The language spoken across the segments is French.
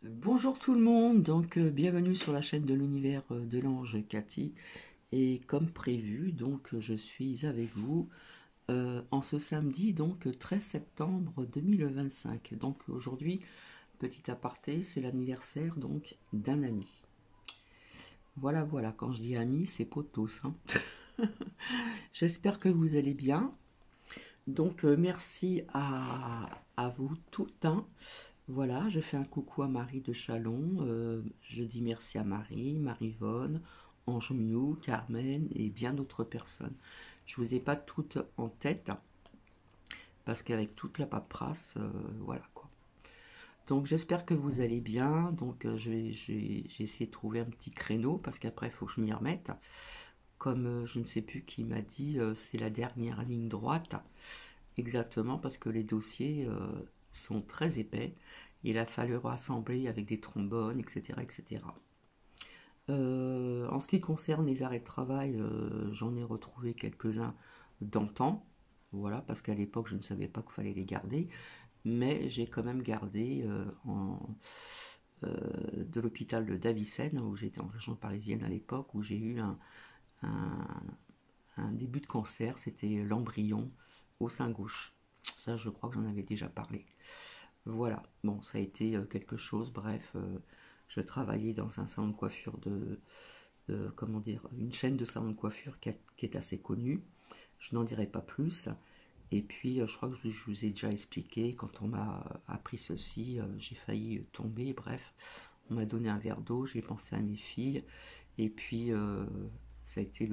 Bonjour tout le monde, bienvenue sur la chaîne de l'univers de l'ange Cathy. Et comme prévu, je suis avec vous en ce samedi, 13 septembre 2025. Donc aujourd'hui, petit aparté, c'est l'anniversaire d'un ami. Voilà, voilà, quand je dis ami, c'est potos, hein. J'espère que vous allez bien. Merci à vous tout, hein. Voilà, je fais un coucou à Marie de Chalon. Je dis merci à Marie, Marivonne, Ange Miou, Carmen et bien d'autres personnes. Je vous ai pas toutes en tête parce qu'avec toute la paperasse, voilà quoi. Donc j'espère que vous allez bien. J'ai essayé de trouver un petit créneau parce qu'après il faut que je m'y remette. Comme je ne sais plus qui m'a dit, c'est la dernière ligne droite. Exactement, parce que les dossiers sont très épais. Il a fallu rassembler avec des trombones, etc. etc. En ce qui concerne les arrêts de travail, j'en ai retrouvé quelques-uns d'antan. Voilà, parce qu'à l'époque, je ne savais pas qu'il fallait les garder. Mais j'ai quand même gardé de l'hôpital de Davicenne, où j'étais en région parisienne à l'époque, où j'ai eu un, un début de cancer. C'était l'embryon au sein gauche. Ça, je crois que j'en avais déjà parlé. Voilà, bon, ça a été quelque chose, bref, je travaillais dans un salon de coiffure comment dire, une chaîne de salons de coiffure qui est assez connue, je n'en dirai pas plus, et puis je crois que je vous ai déjà expliqué, quand on m'a appris ceci, j'ai failli tomber, bref, on m'a donné un verre d'eau, j'ai pensé à mes filles, et puis ça a été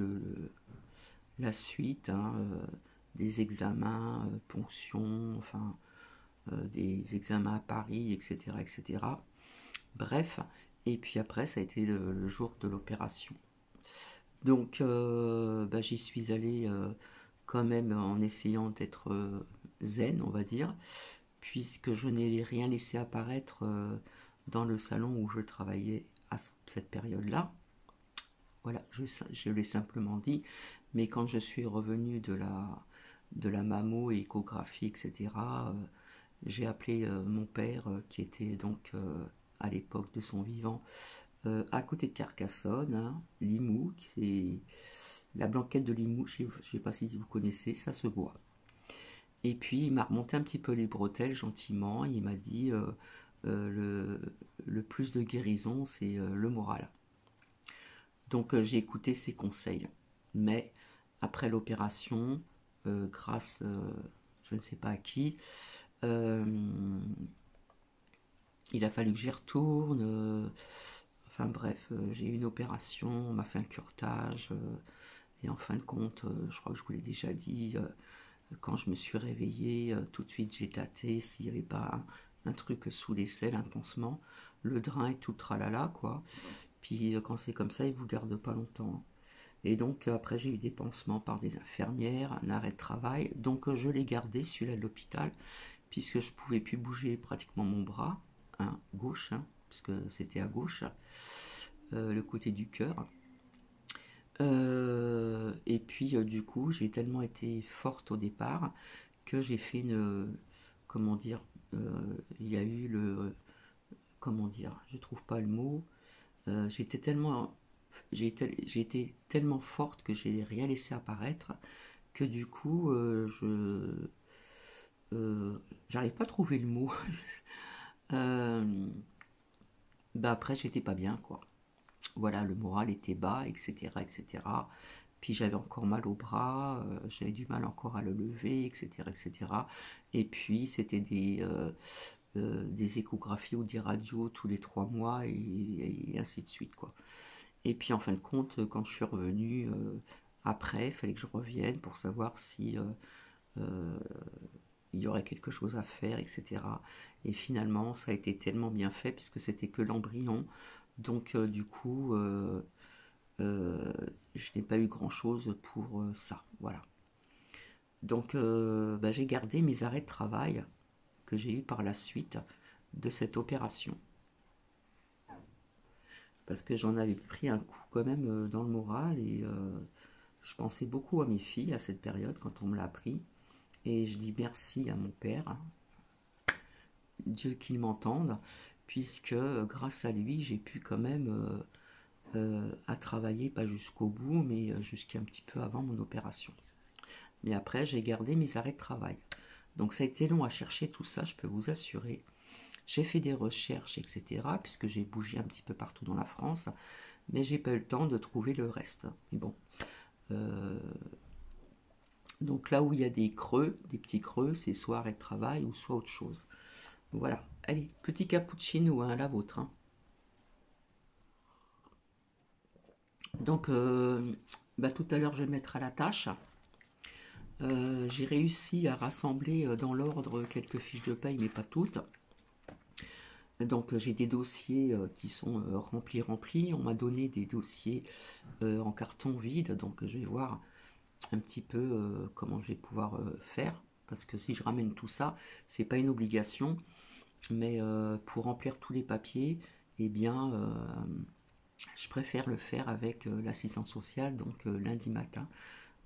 la suite, hein, des examens, ponctions, enfin des examens à Paris, etc., etc. Bref, et puis après, ça a été le jour de l'opération. J'y suis allée quand même en essayant d'être zen, on va dire, puisque je n'ai rien laissé apparaître dans le salon où je travaillais à cette période-là. Voilà, je l'ai simplement dit, mais quand je suis revenue de la mammo et échographie, etc., j'ai appelé mon père, qui était à l'époque de son vivant, à côté de Carcassonne, hein, Limoux, c'est la blanquette de Limoux, je ne sais pas si vous connaissez, ça se boit. Et puis il m'a remonté un petit peu les bretelles gentiment, il m'a dit le plus de guérison, c'est le moral. J'ai écouté ses conseils. Mais après l'opération, grâce je ne sais pas à qui, euh, il a fallu que j'y retourne. Enfin bref, j'ai eu une opération, on m'a fait un curetage. Et en fin de compte, je crois que je vous l'ai déjà dit, quand je me suis réveillée, tout de suite j'ai tâté s'il n'y avait pas un truc sous l'aisselle, un pansement. Le drain et tout le tralala, quoi. Puis quand c'est comme ça, ils vous gardent pas longtemps. Et après j'ai eu des pansements par des infirmières, un arrêt de travail. Je l'ai gardé celui-là de l'hôpital, puisque je pouvais plus bouger pratiquement mon bras, hein, gauche, hein, puisque c'était à gauche, le côté du cœur. Et puis du coup, j'ai tellement été forte au départ que j'ai fait comment dire, il y a eu comment dire, je trouve pas le mot. J'étais tellement, j'ai été tellement forte que j'ai rien laissé apparaître que du coup, j'arrive pas à trouver le mot. Euh, après, j'étais pas bien, quoi. Voilà, le moral était bas, etc., etc. Puis j'avais encore mal au bras, j'avais du mal encore à le lever, etc., etc. Et puis c'était des échographies ou des radios tous les 3 mois et ainsi de suite, quoi. Et puis en fin de compte, quand je suis revenue après, il fallait que je revienne pour savoir si euh, il y aurait quelque chose à faire, etc. Et finalement, ça a été tellement bien fait puisque c'était que l'embryon. Du coup, je n'ai pas eu grand-chose pour ça. Voilà. J'ai gardé mes arrêts de travail que j'ai eu par la suite de cette opération. Parce que j'en avais pris un coup quand même dans le moral et je pensais beaucoup à mes filles à cette période quand on me l'a appris. Et je dis merci à mon père, Dieu qu'il m'entende. puisque grâce à lui, j'ai pu quand même à travailler, pas jusqu'au bout, mais jusqu'à un petit peu avant mon opération. Mais après, j'ai gardé mes arrêts de travail. Donc ça a été long à chercher tout ça, je peux vous assurer. J'ai fait des recherches, etc., puisque j'ai bougé un petit peu partout dans la France, mais j'ai pas eu le temps de trouver le reste. Mais bon. Euh, donc là où il y a des creux, des petits creux, c'est soit arrêt de travail ou soit autre chose. Voilà. Allez, petit cappuccino, hein, la vôtre. Hein. Donc, bah, tout à l'heure, je vais me mettre à la tâche. J'ai réussi à rassembler dans l'ordre quelques fiches de paye, mais pas toutes. Donc j'ai des dossiers qui sont remplis. On m'a donné des dossiers en carton vide, donc je vais voir un petit peu comment je vais pouvoir faire. Parce que si je ramène tout ça, c'est pas une obligation, mais pour remplir tous les papiers, eh bien, je préfère le faire avec l'assistante sociale, donc lundi matin,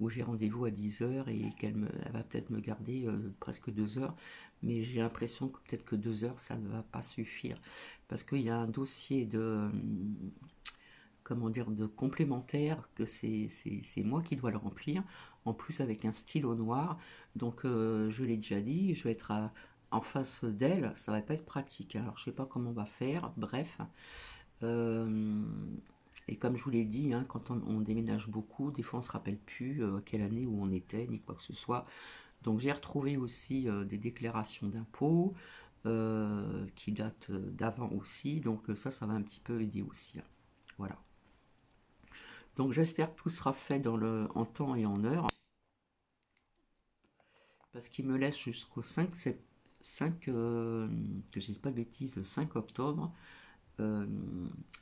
où j'ai rendez-vous à 10 heures et elle va peut-être me garder presque 2 heures, mais j'ai l'impression que peut-être que 2 heures, ça ne va pas suffire, parce qu'il y a un dossier de, comment dire, de complémentaire, que c'est moi qui dois le remplir, en plus avec un stylo noir, donc je l'ai déjà dit, je vais être en face d'elle, ça va pas être pratique, alors je sais pas comment on va faire, bref. Euh, et comme je vous l'ai dit, hein, quand on déménage beaucoup, des fois on se rappelle plus quelle année où on était, ni quoi que ce soit. Donc j'ai retrouvé aussi des déclarations d'impôts qui datent d'avant aussi. Donc ça va un petit peu aider aussi. Hein. Voilà. Donc j'espère que tout sera fait en temps et en heure. Parce qu'il me laisse jusqu'au 5 que je dise pas de bêtises, 5 octobre. Euh,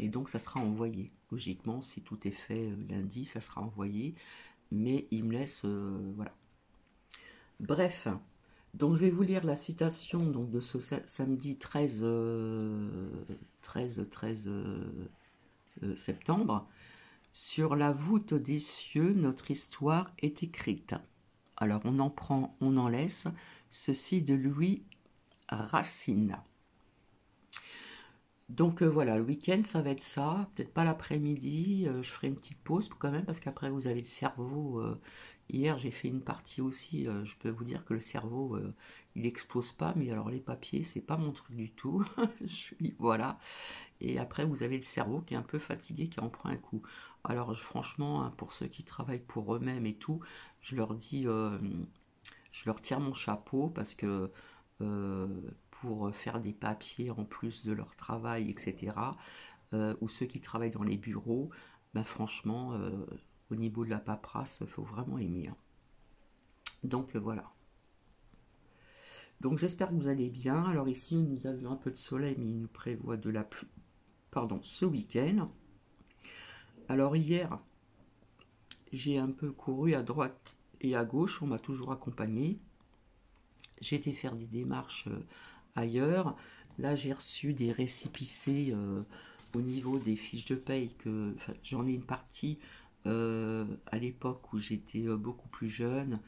et donc ça sera envoyé. Logiquement, si tout est fait lundi, ça sera envoyé. Mais il me laisse... voilà. Bref, donc je vais vous lire la citation donc, de ce samedi 13 septembre. Sur la voûte des cieux, notre histoire est écrite. Alors on en prend, on en laisse. Ceci de Louis Racine. Donc voilà, le week-end, ça va être ça. Peut-être pas l'après-midi. Je ferai une petite pause quand même parce qu'après vous avez le cerveau. Hier, j'ai fait une partie aussi. Je peux vous dire que le cerveau, il explose pas. Mais alors les papiers, c'est pas mon truc du tout. Voilà. Et après, vous avez le cerveau qui est un peu fatigué, qui en prend un coup. Alors franchement, hein, pour ceux qui travaillent pour eux-mêmes et tout, je leur dis, je leur tire mon chapeau parce que euh, pour faire des papiers en plus de leur travail, etc., ou ceux qui travaillent dans les bureaux, ben franchement, au niveau de la paperasse, il faut vraiment aimer. Hein. Donc voilà. Donc j'espère que vous allez bien. Alors ici, nous avons un peu de soleil, mais il nous prévoit de la pluie. Pardon, ce week-end. Alors hier, j'ai un peu couru à droite et à gauche, on m'a toujours accompagné. J'ai été faire des démarches ailleurs. Là, j'ai reçu des récépissés au niveau des fiches de paye. J'en ai une partie à l'époque où j'étais beaucoup plus jeune,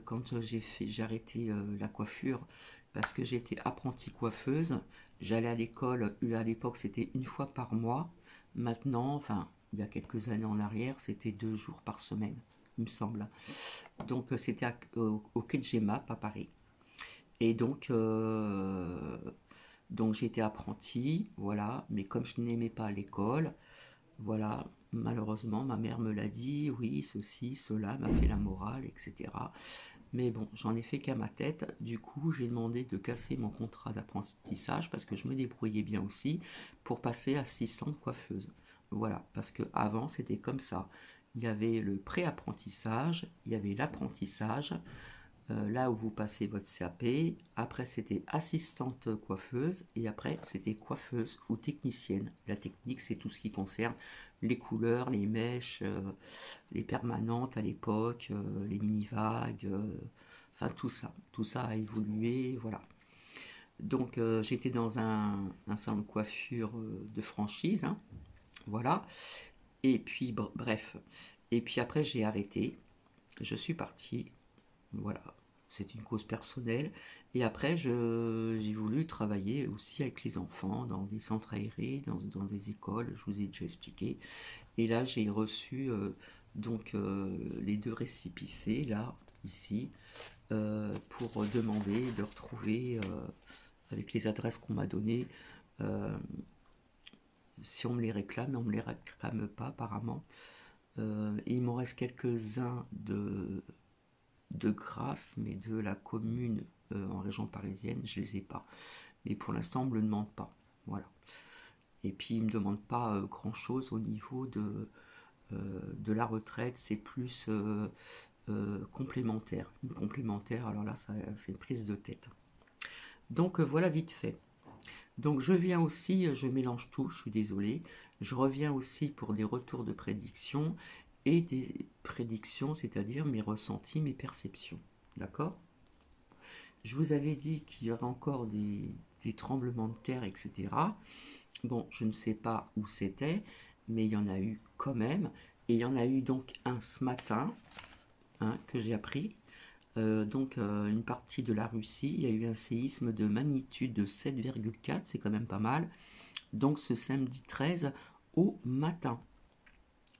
quand j'ai arrêté la coiffure parce que j'étais apprentie coiffeuse. J'allais à l'école, à l'époque c'était une fois par mois. Maintenant, enfin, il y a quelques années en arrière, c'était 2 jours par semaine, il me semble. Donc c'était au quai de Gemap à Paris. Et donc j'étais apprentie, voilà, mais comme je n'aimais pas l'école, voilà, malheureusement ma mère me l'a dit, oui, ceci, cela m'a fait la morale, etc. Mais bon, j'en ai fait qu'à ma tête, du coup j'ai demandé de casser mon contrat d'apprentissage parce que je me débrouillais bien aussi pour passer assistante coiffeuse. Voilà, parce que avant c'était comme ça. Il y avait le pré-apprentissage, il y avait l'apprentissage, là où vous passez votre CAP. Après, c'était assistante coiffeuse et après, c'était coiffeuse ou technicienne. La technique, c'est tout ce qui concerne les couleurs, les mèches, les permanentes à l'époque, les mini-vagues, enfin tout ça. Tout ça a évolué, voilà. Donc, j'étais dans un salon de coiffure de franchise, hein, voilà. Et puis, bref. Et puis après, j'ai arrêté. Je suis partie, voilà. c'est une cause personnelle. Et après, j'ai voulu travailler aussi avec les enfants dans des centres aérés, dans des écoles, je vous ai déjà expliqué. Et là, j'ai reçu les deux récépissés, là, ici, pour demander de retrouver, avec les adresses qu'on m'a données, euh, si on me les réclame, mais on ne me les réclame pas apparemment. Et il m'en reste quelques-uns de grâce, mais de la commune en région parisienne, je les ai pas. Mais pour l'instant, on ne me le demande pas. Voilà. Et puis, il ne me demande pas grand-chose au niveau de la retraite. C'est plus complémentaire. Une complémentaire, alors là, c'est une prise de tête. Donc, voilà vite fait. Donc, je viens aussi, je mélange tout, je suis désolé. Je reviens aussi pour des retours de prédiction et des prédictions, c'est-à-dire mes ressentis, mes perceptions. D'accord? Je vous avais dit qu'il y aurait encore des tremblements de terre, etc. Bon, je ne sais pas où c'était, mais il y en a eu quand même. Et il y en a eu donc un ce matin, hein, que j'ai appris. Une partie de la Russie, il y a eu un séisme de magnitude de 7,4, c'est quand même pas mal. Donc ce samedi 13 au matin.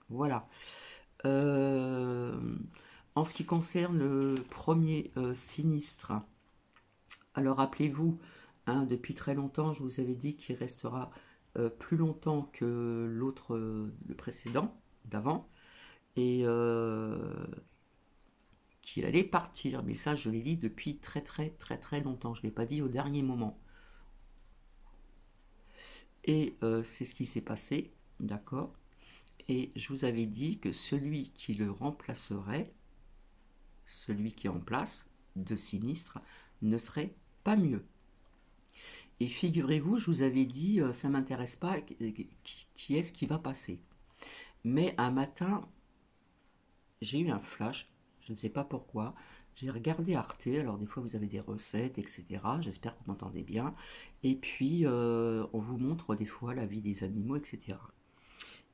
Voilà. Euh, En ce qui concerne le premier sinistre, alors rappelez-vous, hein, depuis très longtemps, je vous avais dit qu'il restera plus longtemps que l'autre, le précédent, d'avant, et qu'il allait partir. Mais ça, je l'ai dit depuis très très très très longtemps. Je ne l'ai pas dit au dernier moment. Et c'est ce qui s'est passé, d'accord? Et je vous avais dit que celui qui le remplacerait, celui qui est en place de sinistre, ne serait pas mieux. Et figurez-vous, je vous avais dit, ça ne m'intéresse pas, qui est-ce qui va passer. Mais un matin, j'ai eu un flash, je ne sais pas pourquoi. J'ai regardé Arte, alors des fois vous avez des recettes, etc. J'espère que vous m'entendez bien. Et puis, on vous montre des fois la vie des animaux, etc.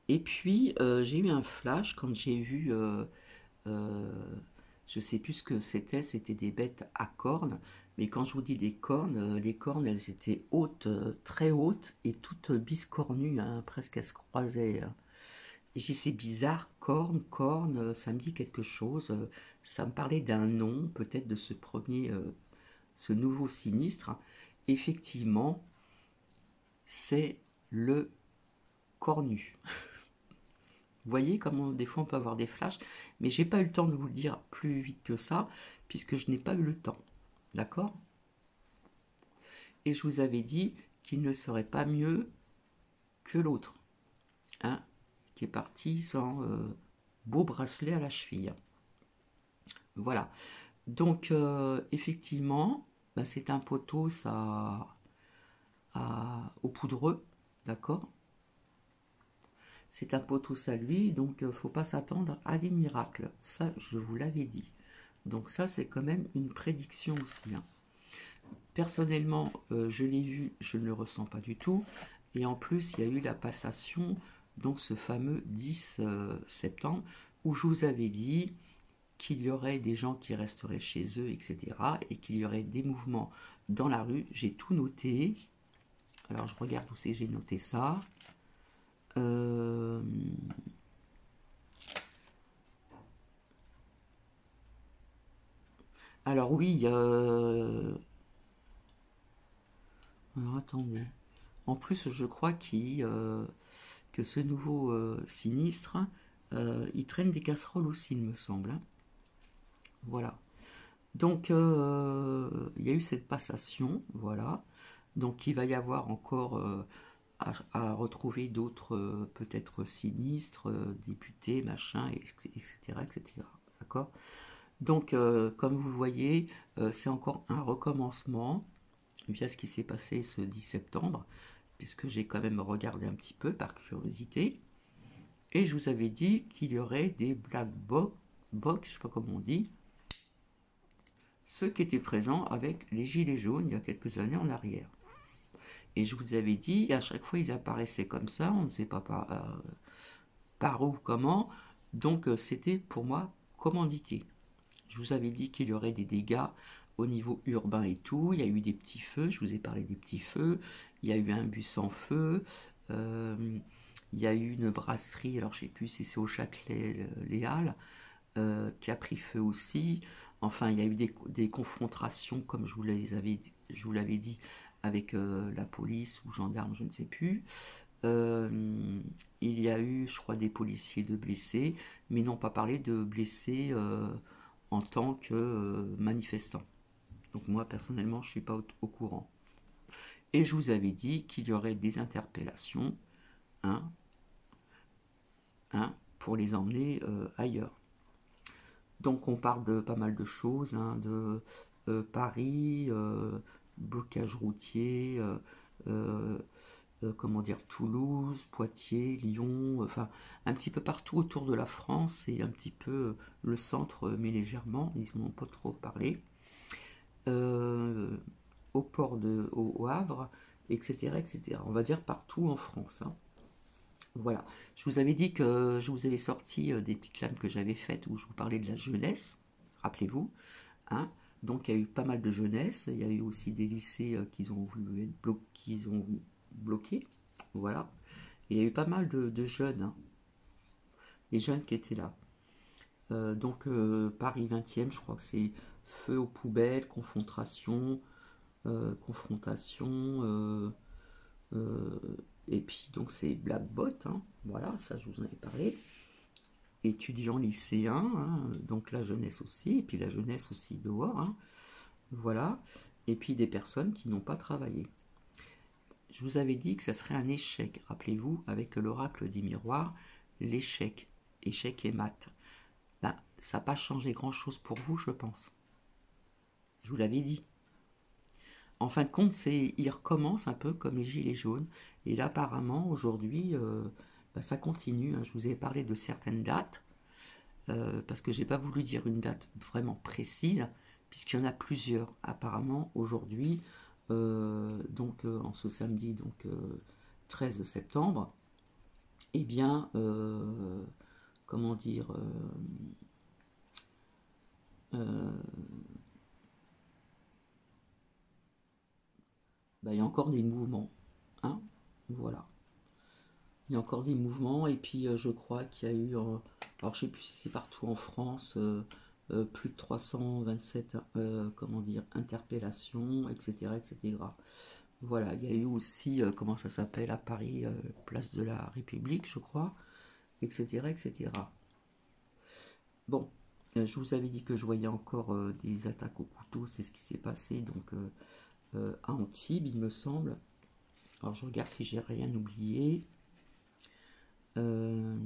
Et puis, j'ai eu un flash quand j'ai vu, euh, je sais plus ce que c'était des bêtes à cornes. Mais quand je vous dis des cornes, les cornes, elles étaient hautes, très hautes, et toutes biscornues, hein, presque elles se croisaient. Et j'ai dit, c'est bizarre, cornes, cornes, ça me dit quelque chose. Ça me parlait d'un nom, peut-être de ce premier, ce nouveau sinistre. Effectivement, c'est le cornu. Vous voyez comment des fois on peut avoir des flashs, mais j'ai pas eu le temps de vous le dire plus vite que ça, puisque je n'ai pas eu le temps. D'accord? Et je vous avais dit qu'il ne serait pas mieux que l'autre, hein, qui est parti sans beau bracelet à la cheville. Voilà. Donc, effectivement, bah, c'est un poteau au poudreux, d'accord? C'est un poteau à lui, donc faut pas s'attendre à des miracles. Ça, je vous l'avais dit. Donc ça, c'est quand même une prédiction aussi, hein. Personnellement, je l'ai vu, je ne le ressens pas du tout. Et en plus, il y a eu la passation, donc ce fameux 10 septembre, où je vous avais dit qu'il y aurait des gens qui resteraient chez eux, etc. Et qu'il y aurait des mouvements dans la rue. J'ai tout noté. Alors, je regarde où c'est que j'ai noté ça. Euh, Alors oui, alors attendez. En plus, je crois que ce nouveau sinistre, il traîne des casseroles aussi, il me semble, hein. Voilà. Donc, il y a eu cette passation, voilà. Donc, il va y avoir encore à retrouver d'autres, peut-être sinistres, députés, machin, etc., etc. D'accord? Donc, comme vous le voyez, c'est encore un recommencement via ce qui s'est passé ce 10 septembre, puisque j'ai quand même regardé un petit peu par curiosité. Et je vous avais dit qu'il y aurait des black box, je sais pas comment on dit, ceux qui étaient présents avec les gilets jaunes il y a quelques années en arrière. Et je vous avais dit, à chaque fois ils apparaissaient comme ça, on ne sait pas par où, comment, donc c'était pour moi commandité. Je vous avais dit qu'il y aurait des dégâts au niveau urbain et tout. Il y a eu des petits feux, je vous ai parlé des petits feux. Il y a eu un bus en feu. Il y a eu une brasserie, alors je sais plus si c'est au Châtelet, les Halles, qui a pris feu aussi. Enfin, il y a eu des confrontations, comme je vous l'avais dit, avec la police ou gendarmes, je ne sais plus. Il y a eu, je crois, des policiers de blessés, mais n'ont pas parlé de blessés en tant que manifestants. Donc moi, personnellement, je ne suis pas au courant. Et je vous avais dit qu'il y aurait des interpellations, hein, pour les emmener ailleurs. Donc on parle de pas mal de choses, hein, de Paris, blocage routier, euh, comment dire, Toulouse, Poitiers, Lyon, enfin un petit peu partout autour de la France et un petit peu le centre, mais légèrement, ils n'en ont pas trop parlé. Euh, au Havre, etc., etc. On va dire partout en France, hein. Voilà. Je vous avais dit que je vous avais sorti des petites lames que j'avais faites où je vous parlais de la jeunesse, rappelez-vous, hein. Donc il y a eu pas mal de jeunesse, il y a eu aussi des lycées qui ont voulu être qu'ils ont bloqués, voilà. Et il y a eu pas mal de jeunes, hein, des jeunes qui étaient là. Donc Paris 20e, je crois que c'est feu aux poubelles, confrontation, euh, et puis donc c'est Black Bot, hein, voilà, ça je vous en avais parlé. Étudiants lycéens, hein, donc la jeunesse aussi, et puis la jeunesse aussi dehors, hein, voilà. Et puis des personnes qui n'ont pas travaillé. Je vous avais dit que ça serait un échec, rappelez-vous, avec l'oracle des miroirs, l'échec, échec et mat. Ben, ça n'a pas changé grand-chose pour vous, je pense. Je vous l'avais dit. En fin de compte, il recommence un peu comme les gilets jaunes. Et là, apparemment, aujourd'hui, ben, ça continue, hein. Je vous ai parlé de certaines dates, parce que j'ai pas voulu dire une date vraiment précise, puisqu'il y en a plusieurs. Apparemment, aujourd'hui, donc en ce samedi, donc 13 septembre, eh bien, comment dire, euh, ben, il y a encore des mouvements, hein, voilà. Il y a encore des mouvements et puis je crois qu'il y a eu, alors je sais plus si c'est partout en France, plus de 327 comment dire, interpellations, etc., etc. Voilà, il y a eu aussi, comment ça s'appelle, à Paris, place de la République, je crois, etc., etc. Bon, je vous avais dit que je voyais encore des attaques au couteau, c'est ce qui s'est passé donc à Antibes, il me semble. Alors je regarde si j'ai rien oublié. Euh,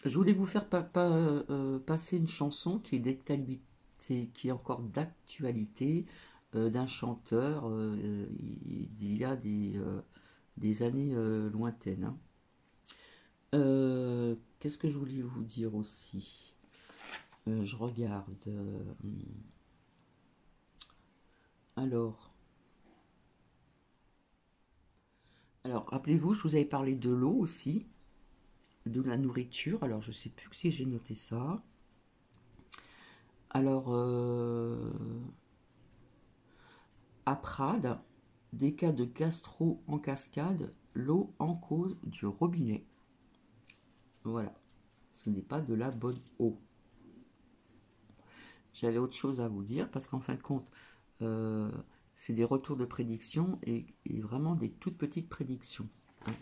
Je voulais vous faire passer une chanson qui est qui est encore d'actualité, d'un chanteur d'il y a des années lointaines, hein. Qu'est-ce que je voulais vous dire aussi? Je regarde. Alors, alors rappelez-vous, je vous avais parlé de l'eau aussi, de la nourriture. Alors, je sais plus si j'ai noté ça. Alors, à Prades, des cas de gastro en cascade, l'eau en cause du robinet. Voilà, ce n'est pas de la bonne eau. J'avais autre chose à vous dire parce qu'en fin de compte, euh, c'est des retours de prédiction et vraiment des toutes petites prédictions, hein.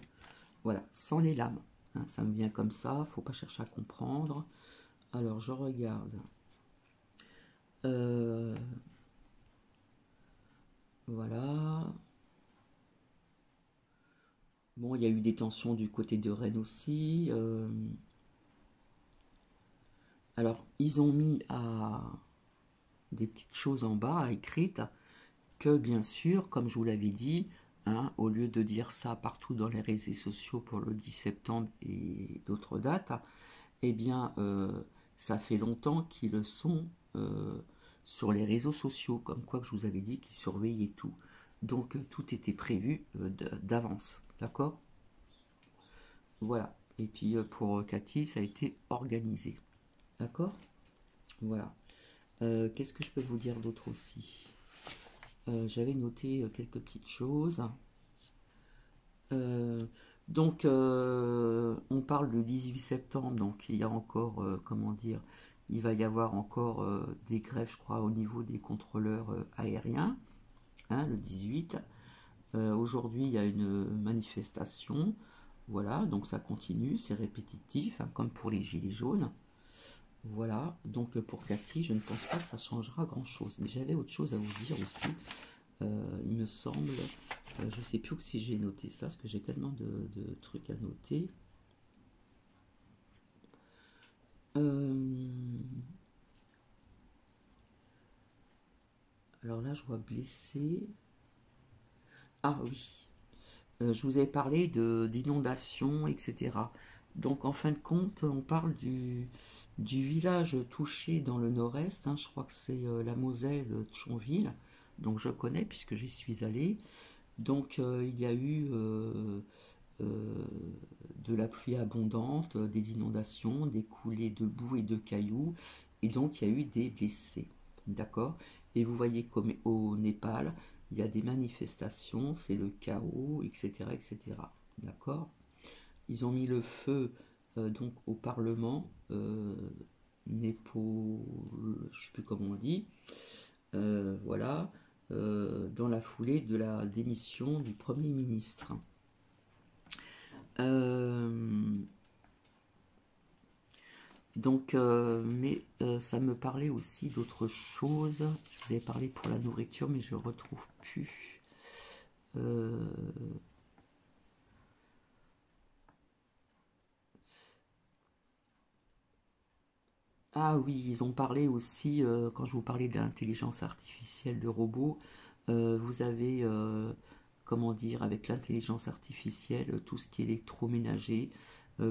Voilà, sans les lames, hein, ça me vient comme ça, faut pas chercher à comprendre. Alors je regarde. Euh, voilà. Bon, il y a eu des tensions du côté de Rennes aussi. Alors, ils ont mis des petites choses en bas écrites que, bien sûr, comme je vous l'avais dit, hein, au lieu de dire ça partout dans les réseaux sociaux pour le 10 septembre et d'autres dates, eh bien, ça fait longtemps qu'ils le sont sur les réseaux sociaux, comme quoi que je vous avais dit qu'ils surveillaient tout. Donc, tout était prévu d'avance, d'accord? Voilà. Et puis pour Cathy, ça a été organisé. D'accord? Voilà. Qu'est-ce que je peux vous dire d'autre aussi? J'avais noté quelques petites choses. Euh, donc, on parle du 18 septembre, donc il y a encore, comment dire, il va y avoir encore des grèves, je crois, au niveau des contrôleurs aériens, hein, le 18. Aujourd'hui, il y a une manifestation, voilà, donc ça continue, c'est répétitif, hein, comme pour les gilets jaunes. Voilà, donc pour Cathy, je ne pense pas que ça changera grand-chose. Mais j'avais autre chose à vous dire aussi. Il me semble, je sais plus si j'ai noté ça, parce que j'ai tellement de trucs à noter. Alors là, je vois blessé. Ah oui, je vous avais parlé d'inondations, etc. Donc en fin de compte, on parle du village touché dans le nord-est, hein, je crois que c'est la Moselle, Thionville, donc je connais puisque j'y suis allé. Donc il y a eu euh, de la pluie abondante, des inondations, des coulées de boue et de cailloux, et donc il y a eu des blessés. D'accord? Et vous voyez comme au Népal, il y a des manifestations, c'est le chaos, etc. etc. D'accord? Ils ont mis le feu donc au Parlement Népo, je ne sais plus comment on dit, voilà, dans la foulée de la démission du Premier ministre. Euh, donc, mais ça me parlait aussi d'autres choses. Je vous avais parlé pour la nourriture, mais je ne retrouve plus. Euh, Ah oui, ils ont parlé aussi, quand je vous parlais d'intelligence artificielle, de robots, vous avez, comment dire, avec l'intelligence artificielle, tout ce qui est électroménager,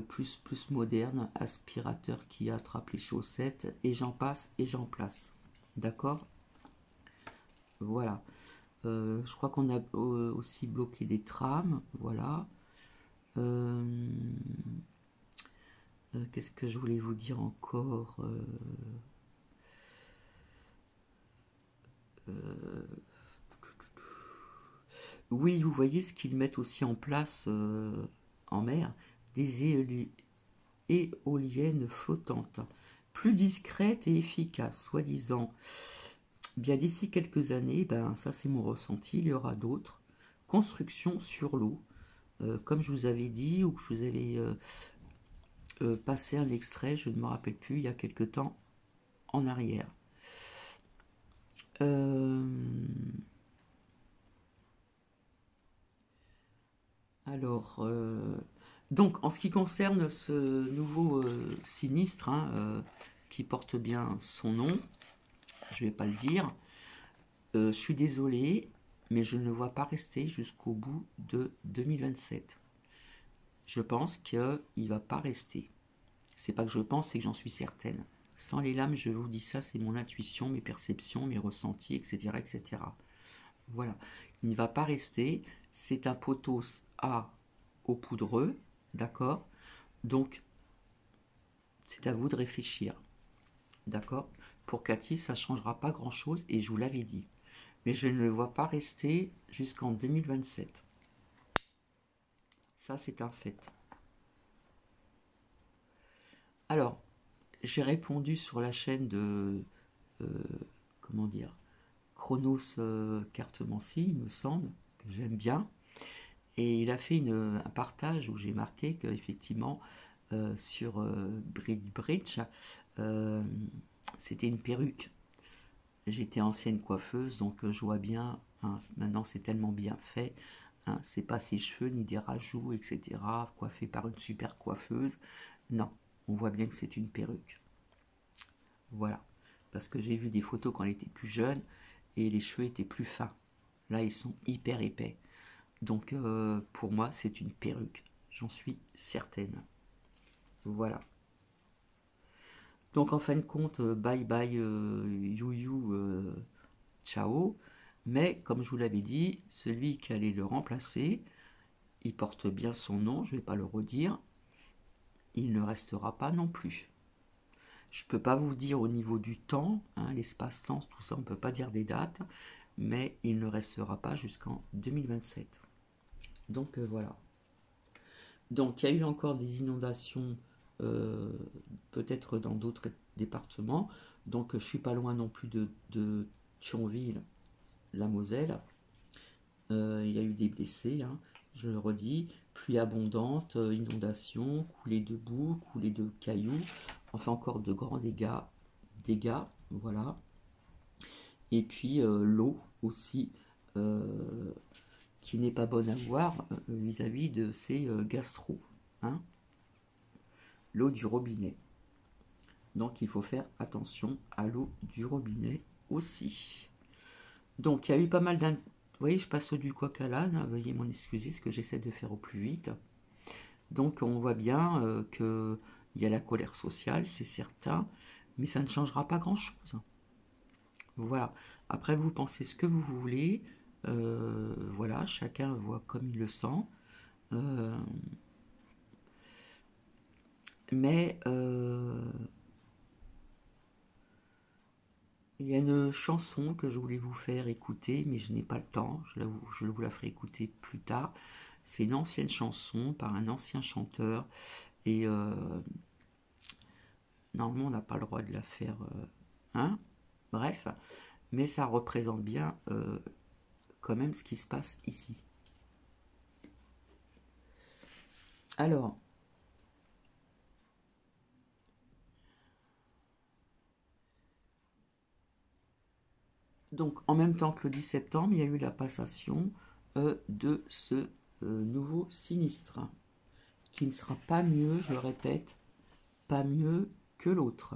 plus moderne, aspirateur qui attrape les chaussettes, et j'en passe et j'en place. D'accord? Voilà. Je crois qu'on a aussi bloqué des trams, voilà. Euh, Qu'est-ce que je voulais vous dire encore? Oui, vous voyez ce qu'ils mettent aussi en place en mer, des éoliennes flottantes, plus discrètes et efficaces, soi-disant. Bien d'ici quelques années, ben ça c'est mon ressenti, il y aura d'autres constructions sur l'eau, comme je vous avais dit ou que je vous avais passé un extrait, je ne me rappelle plus, il y a quelque temps en arrière. Euh, Alors, donc en ce qui concerne ce nouveau sinistre, hein, qui porte bien son nom, je ne vais pas le dire, je suis désolé, mais je ne le vois pas rester jusqu'au bout de 2027. Je pense qu'il ne va pas rester. C'est pas que je pense, c'est que j'en suis certaine. Sans les lames, je vous dis ça, c'est mon intuition, mes perceptions, mes ressentis, etc., etc. Voilà. Il ne va pas rester. C'est un potos A au poudreux, d'accord? Donc, c'est à vous de réfléchir, d'accord? Pour Cathy, ça ne changera pas grand-chose et je vous l'avais dit. Mais je ne le vois pas rester jusqu'en 2027. Ça, c'est un fait. Alors, j'ai répondu sur la chaîne de, euh, comment dire, Chronos Cartomancie, il me semble, que j'aime bien. Et il a fait un partage où j'ai marqué qu'effectivement, sur Bridge, euh, c'était une perruque. J'étais ancienne coiffeuse, donc je vois bien, hein, maintenant c'est tellement bien fait, hein, c'est pas ses cheveux ni des rajouts, etc., coiffé par une super coiffeuse. Non, on voit bien que c'est une perruque. Voilà. Parce que j'ai vu des photos quand elle était plus jeune et les cheveux étaient plus fins. Là, ils sont hyper épais. Donc, pour moi, c'est une perruque. J'en suis certaine. Voilà. Donc, en fin de compte, bye bye, you you, ciao. Mais, comme je vous l'avais dit, celui qui allait le remplacer, il porte bien son nom, je ne vais pas le redire. il ne restera pas non plus. Je ne peux pas vous dire au niveau du temps, hein, l'espace-temps, tout ça, on ne peut pas dire des dates, mais il ne restera pas jusqu'en 2027. Donc voilà. Donc il y a eu encore des inondations, peut-être dans d'autres départements. Donc je suis pas loin non plus de Thionville, la Moselle. Il y a eu des blessés, hein, je le redis. Pluie abondante, inondations, coulées de boue, coulées de cailloux. Enfin encore de grands dégâts, voilà. Et puis l'eau aussi, qui n'est pas bonne à voir vis-à-vis de ces gastro, hein, l'eau du robinet. Donc il faut faire attention à l'eau du robinet aussi. Donc il y a eu pas mal Vous voyez, je passe du coq à l'âne, veuillez m'en excuser, ce que j'essaie de faire au plus vite. Donc on voit bien qu'il y a la colère sociale, c'est certain, mais ça ne changera pas grand-chose. Voilà. Après, vous pensez ce que vous voulez. Voilà, chacun voit comme il le sent. Euh, mais il y a une chanson que je voulais vous faire écouter, mais je n'ai pas le temps. Je vous la ferai écouter plus tard. C'est une ancienne chanson par un ancien chanteur. Et normalement, on n'a pas le droit de la faire. Hein, bref. Mais ça représente bien quand même ce qui se passe ici. Alors, donc en même temps que le 10 septembre, il y a eu la passation de ce nouveau sinistre, qui ne sera pas mieux, je le répète, pas mieux que l'autre.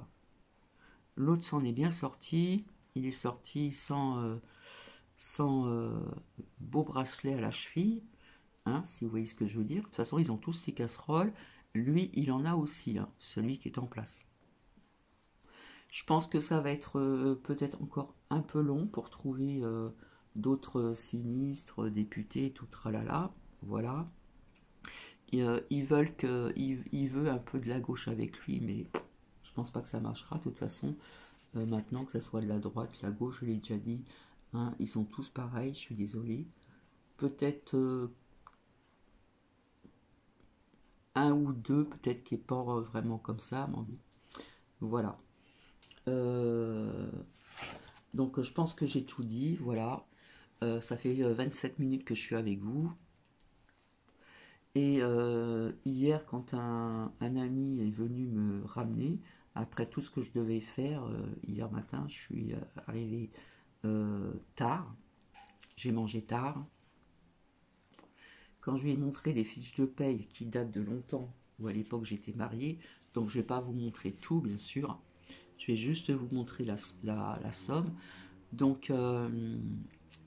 L'autre s'en est bien sorti, il est sorti sans beau bracelet à la cheville, hein, si vous voyez ce que je veux dire. De toute façon, ils ont tous ces casseroles, lui, il en a aussi, hein, celui qui est en place. Je pense que ça va être peut-être encore un peu long pour trouver d'autres sinistres, députés, tout tralala. Voilà. Ils veulent il veut un peu de la gauche avec lui, mais je pense pas que ça marchera. De toute façon, maintenant que ça soit de la droite, de la gauche, je l'ai déjà dit, hein, ils sont tous pareils. Je suis désolé. Peut-être un ou deux, peut-être qui est pas vraiment comme ça, mais voilà. Donc je pense que j'ai tout dit, voilà. Ça fait 27 minutes que je suis avec vous. Et hier, quand un ami est venu me ramener, après tout ce que je devais faire, hier matin, je suis arrivé tard, j'ai mangé tard. Quand je lui ai montré les fiches de paye qui datent de longtemps, ou à l'époque j'étais mariée, donc je ne vais pas vous montrer tout, bien sûr, je vais juste vous montrer la somme. Donc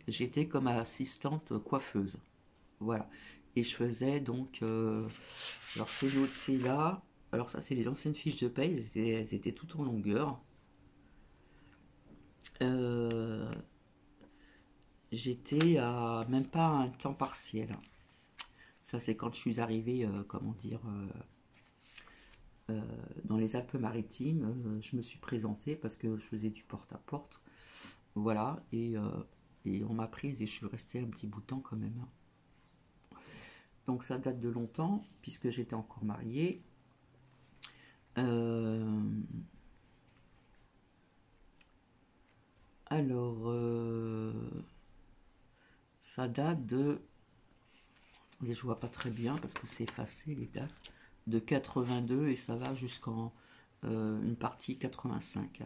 j'étais comme assistante coiffeuse. Voilà. Et je faisais donc. Alors c'est noté là. Alors ça, c'est les anciennes fiches de paye. Elles étaient toutes en longueur. Euh, J'étais à même pas un temps partiel. Ça, c'est quand je suis arrivée, comment dire, dans les Alpes-Maritimes. Je me suis présentée parce que je faisais du porte-à-porte. Voilà. Et on m'a prise et je suis restée un petit bout de temps quand même. Donc ça date de longtemps, puisque j'étais encore mariée. Alors, ça date de... Je vois pas très bien parce que c'est effacé les dates. De 82 et ça va jusqu'en une partie 85.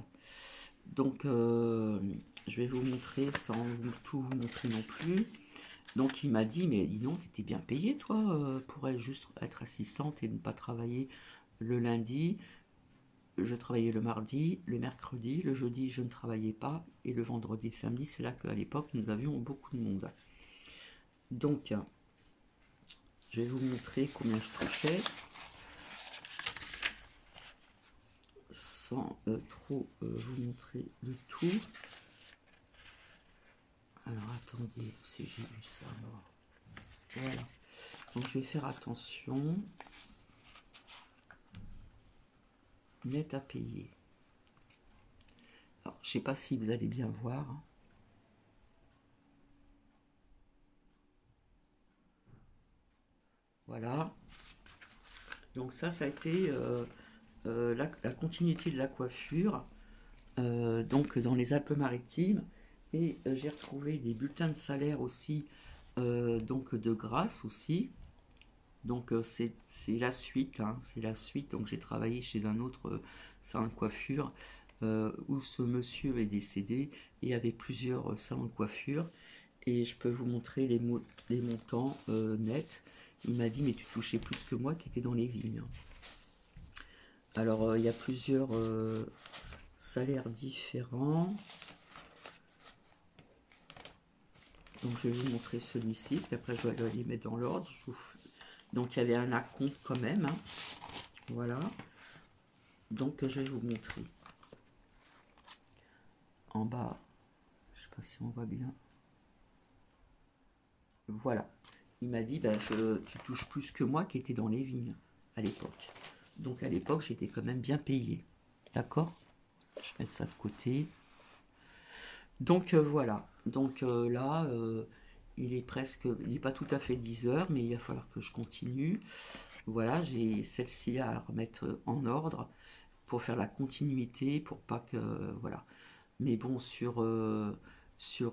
Donc, je vais vous montrer sans tout vous montrer non plus. Donc, il m'a dit, mais dis donc, t'étais bien payé toi pour juste être assistante et ne pas travailler le lundi. Je travaillais le mardi, le mercredi, le jeudi je ne travaillais pas et le vendredi et le samedi, c'est là qu'à l'époque nous avions beaucoup de monde. Donc, je vais vous montrer combien je touchais sans trop vous montrer le tout. Alors attendez, si j'ai vu ça, moi. Voilà. Donc je vais faire attention. net à payer. Alors, je sais pas si vous allez bien voir. Voilà. Donc ça a été la continuité de la coiffure, donc dans les Alpes-Maritimes. Et j'ai retrouvé des bulletins de salaire aussi, donc de grâce aussi. Donc c'est la suite, hein, c'est la suite. Donc j'ai travaillé chez un autre salon de coiffure où ce monsieur est décédé et avait plusieurs salons de coiffure. Et je peux vous montrer les montants nets. Il m'a dit mais tu touchais plus que moi qui était dans les vignes. Alors il y a plusieurs salaires différents. Donc je vais vous montrer celui-ci, parce qu'après je dois les mettre dans l'ordre. Donc il y avait un acompte quand même, hein. Voilà. Donc je vais vous montrer. En bas, je sais pas si on voit bien. Voilà. Il m'a dit, bah, tu touches plus que moi qui était dans les vignes à l'époque. Donc à l'époque, j'étais quand même bien payé. D'accord? Je vais mettre ça de côté. Donc voilà. Donc là, il n'est pas tout à fait 10 heures, mais il va falloir que je continue. Voilà, j'ai celle-ci à remettre en ordre pour faire la continuité, pour pas que... voilà. Mais bon, sur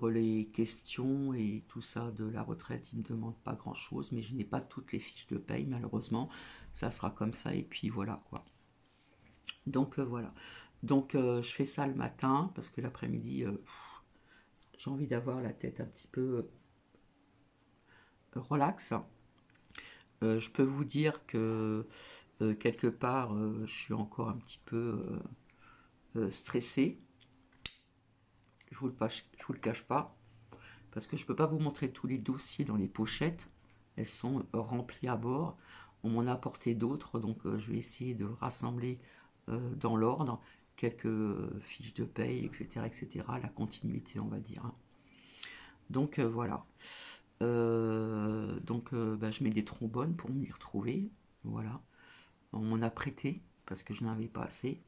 les questions et tout ça de la retraite, il ne me demande pas grand-chose, mais je n'ai pas toutes les fiches de paye, malheureusement. Ça sera comme ça, et puis voilà, quoi. Donc voilà. Donc je fais ça le matin, parce que l'après-midi, j'ai envie d'avoir la tête un petit peu relax. Je peux vous dire que quelque part, je suis encore un petit peu stressé. Je vous le cache pas, parce que je peux pas vous montrer tous les dossiers dans les pochettes. Elles sont remplies à bord. On m'en a apporté d'autres, donc je vais essayer de rassembler dans l'ordre quelques fiches de paye, etc., etc. La continuité, on va dire, hein. Donc voilà. Bah, je mets des trombones pour m'y retrouver. Voilà. On m'en a prêté parce que je n'en avais pas assez.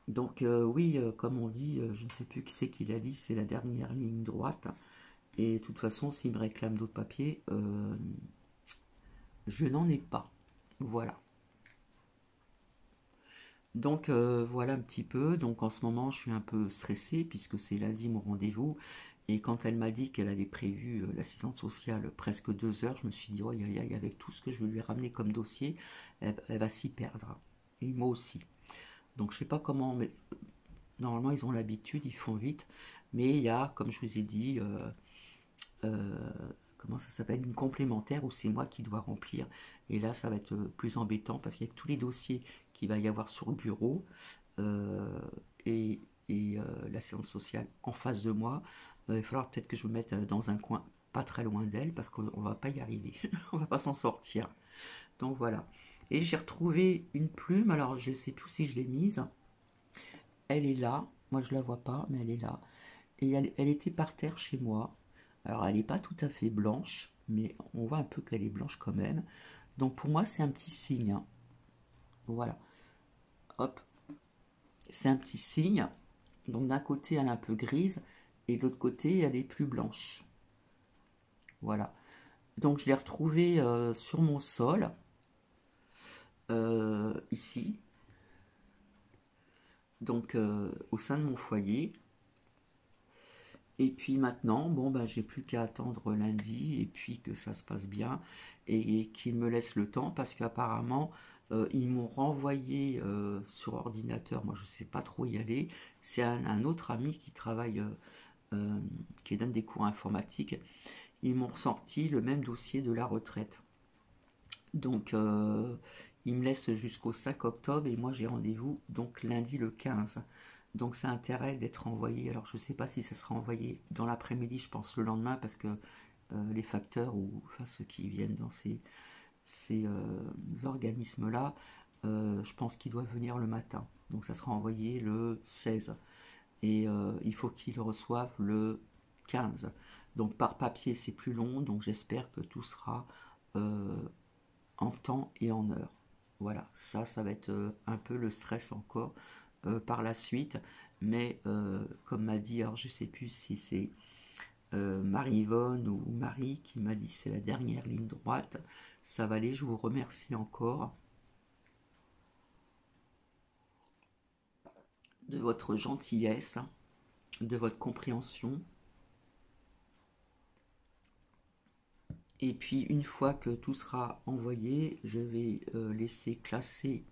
Donc oui, comme on dit, je ne sais plus qui c'est qui l'a dit, c'est la dernière ligne droite. Et de toute façon, s'il me réclame d'autres papiers, je n'en ai pas. Voilà. Donc voilà un petit peu. Donc en ce moment, je suis un peu stressée puisque c'est lundi mon rendez-vous. Et quand elle m'a dit qu'elle avait prévu l'assistante sociale presque 2 heures, je me suis dit, oh, avec tout ce que je vais lui ramener comme dossier, elle va s'y perdre. Et moi aussi. Donc je sais pas comment, mais normalement ils ont l'habitude, ils font vite. Mais il y a, comme je vous ai dit, comment ça s'appelle, une complémentaire où c'est moi qui dois remplir. Et là, ça va être plus embêtant parce qu'il y a tous les dossiers qu'il va y avoir sur le bureau euh, et, la séance sociale en face de moi. Il va falloir peut-être que je me mette dans un coin pas très loin d'elle parce qu'on va pas y arriver. On va pas s'en sortir. Donc voilà. Et j'ai retrouvé une plume. Alors je sais plus si je l'ai mise. Elle est là. Moi je la vois pas, mais elle est là. Et elle était par terre chez moi. Alors elle n'est pas tout à fait blanche, mais on voit un peu qu'elle est blanche quand même. Donc pour moi c'est un petit signe, hein. Voilà. Hop. C'est un petit signe. Donc d'un côté elle est un peu grise et de l'autre côté elle est plus blanche. Voilà. Donc je l'ai retrouvée sur mon sol, ici. Donc au sein de mon foyer. Et puis maintenant, bon, ben, j'ai plus qu'à attendre lundi et puis que ça se passe bien et qu'ils me laissent le temps parce qu'apparemment, ils m'ont renvoyé sur ordinateur. Moi, je sais pas trop y aller. C'est un autre ami qui travaille, qui donne des cours informatiques. Ils m'ont ressorti le même dossier de la retraite. Donc, il me laisse jusqu'au 5 octobre et moi j'ai rendez-vous donc lundi le 15. Donc ça a intérêt d'être envoyé. Alors je ne sais pas si ça sera envoyé dans l'après-midi, je pense le lendemain, parce que les facteurs ou enfin, ceux qui viennent dans ces organismes-là, je pense qu'ils doivent venir le matin. Donc ça sera envoyé le 16. Et il faut qu'ils le reçoivent le 15. Donc par papier c'est plus long, donc j'espère que tout sera en temps et en heure. Voilà, ça va être un peu le stress encore par la suite. Mais comme m'a dit, alors je sais plus si c'est Marie-Yvonne ou Marie qui m'a dit c'est la dernière ligne droite, ça va aller, je vous remercie encore de votre gentillesse, de votre compréhension. Et puis une fois que tout sera envoyé, je vais laisser classer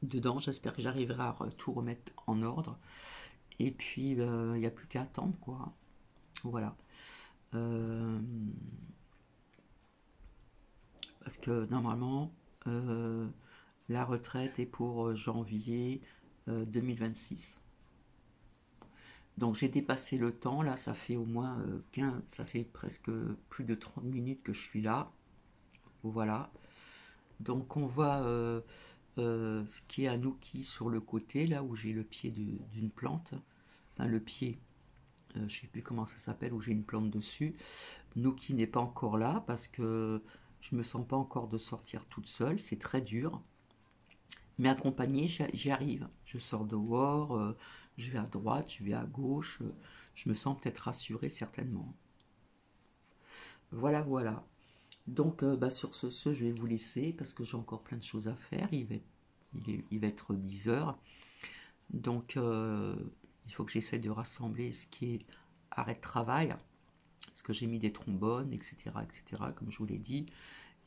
dedans. J'espère que j'arriverai à tout remettre en ordre. Et puis il n'y a plus qu'à attendre quoi. Voilà. Euh, parce que normalement, la retraite est pour janvier 2026. Donc j'ai dépassé le temps, là ça fait au moins 15, ça fait presque plus de 30 minutes que je suis là. Voilà. Donc on voit ce qui est Anouki sur le côté, là où j'ai le pied d'une plante. Enfin le pied, je ne sais plus comment ça s'appelle, où j'ai une plante dessus. Nouki n'est pas encore là parce que je me sens pas encore de sortir toute seule, c'est très dur. Mais accompagnée, j'y arrive. Je sors dehors, je vais à droite, je vais à gauche. Je me sens peut-être rassurée, certainement. Voilà, voilà. Donc, bah, sur ce, je vais vous laisser parce que j'ai encore plein de choses à faire. Il va être 10 heures. Donc, il faut que j'essaie de rassembler ce qui est arrêt de travail. Parce que j'ai mis des trombones, etc., comme je vous l'ai dit.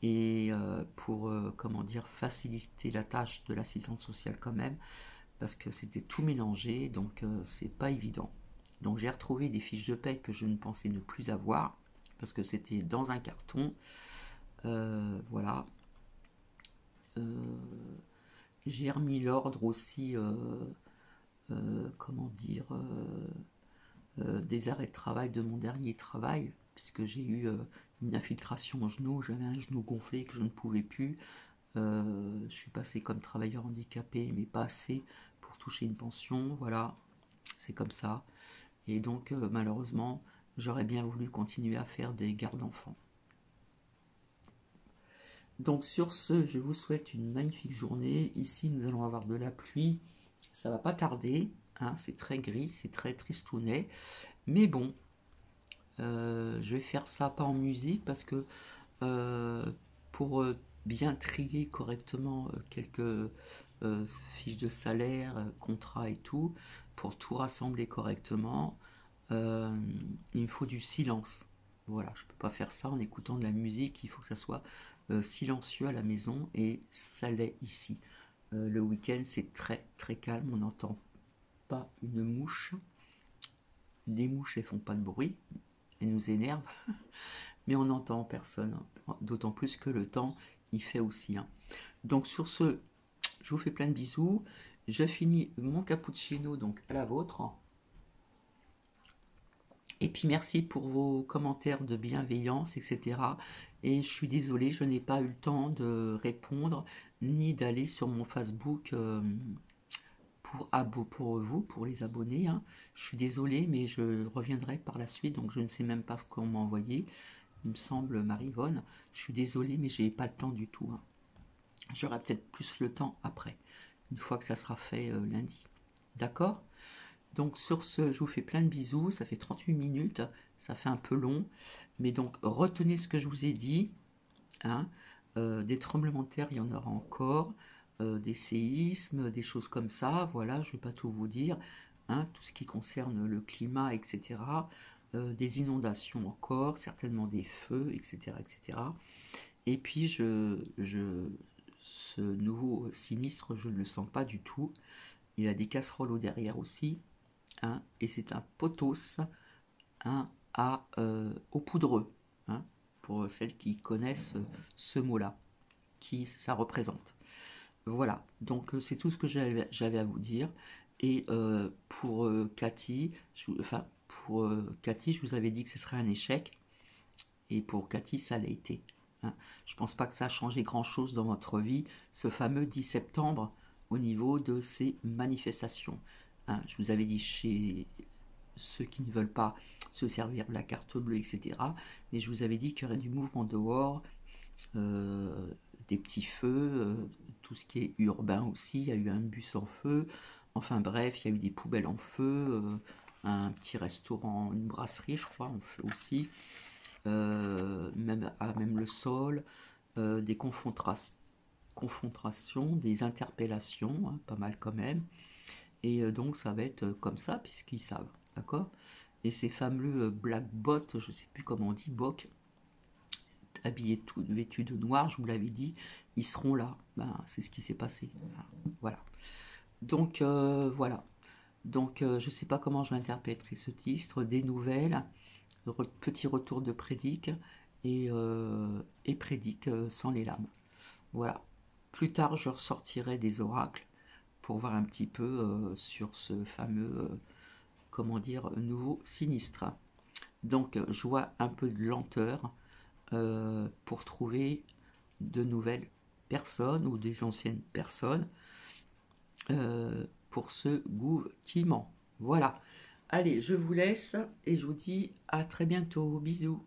Et pour, comment dire, faciliter la tâche de l'assistante sociale quand même, parce que c'était tout mélangé, donc c'est pas évident. Donc j'ai retrouvé des fiches de paie que je ne pensais ne plus avoir, parce que c'était dans un carton. Voilà. J'ai remis l'ordre aussi, comment dire, des arrêts de travail de mon dernier travail, puisque j'ai eu une infiltration au genou, j'avais un genou gonflé que je ne pouvais plus. Je suis passé comme travailleur handicapé, mais pas assez pour toucher une pension, voilà, c'est comme ça. Et donc, malheureusement, j'aurais bien voulu continuer à faire des gardes d'enfants. Donc, sur ce, je vous souhaite une magnifique journée. Ici, nous allons avoir de la pluie. Ça va pas tarder, hein, c'est très gris, c'est très tristounet. Mais bon, je vais faire ça pas en musique parce que pour bien trier correctement quelques fiches de salaire, contrats et tout, pour tout rassembler correctement, euh, il me faut du silence. Voilà, je peux pas faire ça en écoutant de la musique, il faut que ça soit silencieux à la maison et ça l'est ici. Le week-end, c'est très très calme, on n'entend pas une mouche. Les mouches, elles font pas de bruit, elles nous énervent, mais on n'entend personne, d'autant plus que le temps, il fait aussi. Hein. Donc sur ce, je vous fais plein de bisous. Je finis mon cappuccino donc à la vôtre. Et puis merci pour vos commentaires de bienveillance, etc. Et je suis désolée, je n'ai pas eu le temps de répondre, ni d'aller sur mon Facebook pour vous, pour les abonnés. Hein. Je suis désolée, mais je reviendrai par la suite, donc je ne sais même pas ce qu'on m'a envoyé. Il me semble, Marie-Yvonne. Je suis désolée, mais j'ai pas le temps du tout. Hein. J'aurai peut-être plus le temps après, une fois que ça sera fait lundi. D'accord? Donc sur ce, je vous fais plein de bisous. Ça fait 38 minutes, ça fait un peu long. Mais donc retenez ce que je vous ai dit. Hein. Des tremblements de terre, il y en aura encore. Des séismes, des choses comme ça. Voilà, je ne vais pas tout vous dire. Hein, tout ce qui concerne le climat, etc. Des inondations encore, certainement des feux, etc. etc. Et puis, ce nouveau sinistre, je ne le sens pas du tout. Il a des casseroles au derrière aussi. Hein, et c'est un potos, hein, au poudreux. Hein, pour celles qui connaissent ce mot-là, qui ça représente. Voilà, donc c'est tout ce que j'avais à vous dire. Et pour Cathy, Cathy, je vous avais dit que ce serait un échec. Et pour Cathy, ça l'a été. Hein. Je ne pense pas que ça a changé grand-chose dans votre vie, ce fameux 10 septembre, au niveau de ces manifestations. Hein. Je vous avais dit chez ceux qui ne veulent pas se servir de la carte bleue, etc. Mais je vous avais dit qu'il y aurait du mouvement dehors, des petits feux, tout ce qui est urbain aussi, il y a eu un bus en feu, enfin bref, il y a eu des poubelles en feu, un petit restaurant, une brasserie je crois en feu aussi, même le sol, des confrontations, des interpellations, hein, pas mal quand même, et donc ça va être comme ça puisqu'ils savent, d'accord? Et ces fameux black bots, je sais plus comment on dit, boc, habillés tout vêtus de noir, je vous l'avais dit, ils seront là. Ben, c'est ce qui s'est passé. Voilà. Donc voilà. Donc je ne sais pas comment je l'interpréterai ce titre, des nouvelles, petit retour de prédic et prédic sans les lames. Voilà. Plus tard, je ressortirai des oracles pour voir un petit peu sur ce fameux, comment dire, nouveau sinistre. Donc je vois un peu de lenteur pour trouver de nouvelles personnes ou des anciennes personnes pour ce goût qui ment. Voilà. Allez, je vous laisse et je vous dis à très bientôt. Bisous.